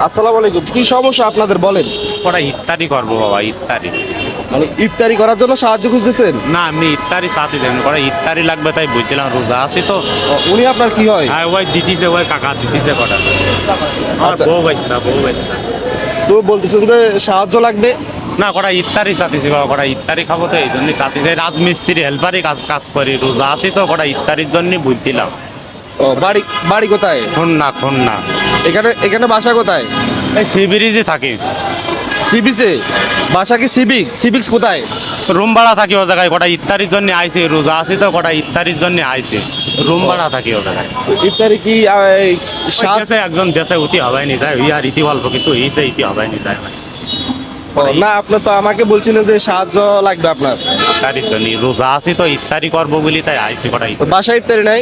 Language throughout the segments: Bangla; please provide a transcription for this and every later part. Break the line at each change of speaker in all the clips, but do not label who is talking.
আসসালামু আলাইকুম। কি সমস্যা আপনাদের বলেন?
ওরা ইফতারি করবো বাবা, ইফতারি।
মানে ইফতারি করার জন্য সাহায্য খুঁজতেছেন?
না, আমি ইফতারি সাথে দেন ওরা ইফতারি লাগবে, তাই বুঝছিলাম রোজা আছি তো।
উনি আপনার কি হয়?
হ্যাঁ, ওই দিদিছে, ওই কাকা দিদিছে কটা।
আচ্ছা।
বউ বাচ্চা, বউ বাচ্চা।
তো বলতেছেন যে সাহায্য লাগবে।
না, কটা ইফতারি চাতিছি বাবা, কটা ইফতারি খাবো তো এই জন্যই চাতিছি। রাজমিস্ত্রি হেল্পারই কাজ কাজ করি, রোজা আছি তো, কটা ইফতারির জন্যই বুঝছিলাম।
ও বাড়ি বাড়ি কোথায়?
খুলনা।
এখানে এখানে বাসা কোথায়?
এই সি ব্রিজে থাকি।
সিবিসে বাসা কি সিভিক্স কোথায়?
রুম ভাড়া থাকি ও জায়গায়, কটা ইফতারির জন্য আইছে, রোজা আছি তো, কটা ইফতারির জন্য আইছে। রুম ভাড়া থাকি ও জায়গায়।
ইফতারি কি
দেশে একজন দেশে উঠি হবাই নি যায়, আর ইতি অল্প কিছু হয়েছে, ইতি হবাই নি যায় ভাই।
না, আপনি তো আমাকে বলছিলেন যে সাহায্য লাগবে আপনার।
ইফতারির জন্য রোজা আছি তো, ইফতারি করবো বলি তাই আইছি কটা।
বাসা ইফতারি নাই?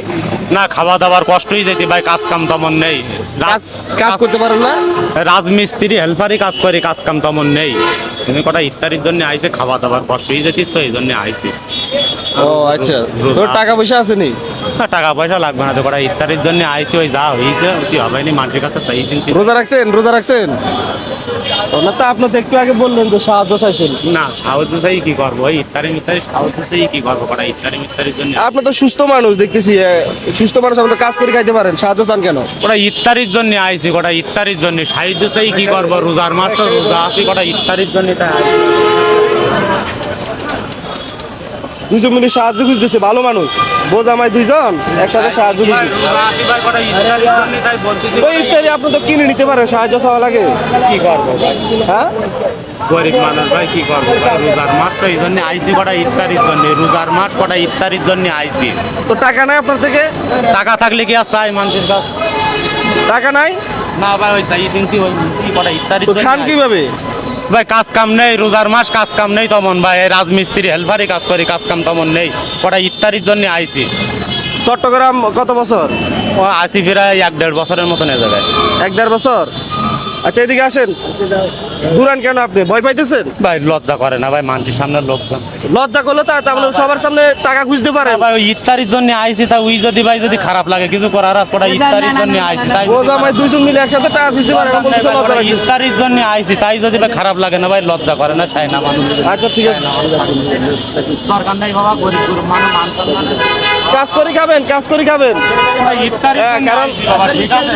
না, খাওয়া দাওয়ার কষ্টই যেতে ভাই, কাজ কাম তেমন নেই।
কাজ করতে পারেন না?
রাজমিস্ত্রি হেল্পারই কাজ করি, কাজ কাম তেমন নেই। তুমি কটা ইফতারির জন্য আইছে, খাওয়া দাওয়ার কষ্টই যেতিস তো, এই জন্য আইছি।
ও আচ্ছা। তোর টাকা পয়সা আছে নি?
না, টাকা পয়সা লাগবে না তো, কটা ইফতারির জন্য আইছি, ওই যা হয়েছে উঠি হবাই নি, মানুষের কাছে চাই চিন্তি।
রোজা রাখছেন? ও না, তো আপনি তো একটু আগে বললেন যে সাহায্য চাইছেন।
না, সাহায্য চাই কি করবো, ওই ইফতারি মিফতারি সাহায্য চাই কি করবো, কটা ইফতারি মিফতারির জন্য।
আপনি তো সুস্থ মানুষ দেখতেছি, সুস্থ মানুষ, আপনি তো কাজ করে খাইতে পারেন, সাহায্য চান কেন?
কটা ইফতারির জন্য আইছি, কটা ইফতারির জন্য সাহায্য চাই কি করবো, রোজার মাত্র রোজা আছি, কটা ইফতারির জন্য তাই আইছি।
দুজন মিলে সাহায্য খুঁজতেছে, ভালো মানুষ বোঝামায় দুইজন একসাথে সাহায্য খুঁজতেছে।
রোজা আছি ভাই, কটা ইফতারির জন্য তাই বলতেছি।
তো ইফতারি আপনি তো কিনে নিতে পারেন, সাহায্য চাওয়া লাগে?
কি করবো ভাই,
হ্যাঁ,
গরিব মানুষ ভাই, কি করবো ভাই, রোজার মাস তো এই জন্য আইছি, কটা ইফতারির জন্য, রোজার মাস কটা ইফতারির জন্য আইছি।
তো টাকা নাই আপনার থেকে?
টাকা থাকলে কি আর চাই মানুষের কাছে?
টাকা নাই?
না ভাই, ওই চাই চিন্তি, ওই কি কটা ইফতারির
তো
জন্য
খান
আইছি।
কিভাবে?
ভাই কাজ কাম নেই, রোজার মাস কাজ কাম নেই তেমন ভাই, এই রাজমিস্ত্রি হেল্পারই কাজ করি, কাজ কাম তেমন নেই, কটা ইফতারির জন্য আইছি।
চট্টগ্রাম কত বছর?
ও আছি প্রায় 1-1.5 বছরের মতন এ জায়গায়।
1-1.5 বছর। আচ্ছা, এদিকে আসেন। দূরান কেন আপনি? ভয় পাইতেছেন?
ভাই লজ্জা করে না ভাই, মানুষের সামনে লোকজন।
লজ্জা করলে তো আপনি সবার সামনে টাকা খুঁজতে পারেন।
ভাই ওই ইফতারির জন্য আইছি, তা ওই যদি ভাই যদি খারাপ লাগে কিছু করার আছে, কটা ইফতারির জন্য আইছি, তাই
বোঝামায় দুইজন মিলে একসাথে টাকা খুঁজতে পারেন, আমার বলতেছে লজ্জা লাগতেছে।
ইফতারির জন্য আইছি, তাই যদি ভাই খারাপ লাগে না ভাই, লজ্জা করে না, চাই না মানুষ।
আচ্ছা ঠিক আছে,
দরকার নাই বাবা, গরিব গরিব মানুষ মানতাম না।
কাজ করে খাবেন, কাজ করে খাবেন।
ইফতারির
হ্যাঁ,
জন্য
কারণ
আইছি বাবা, ঠিক আছে।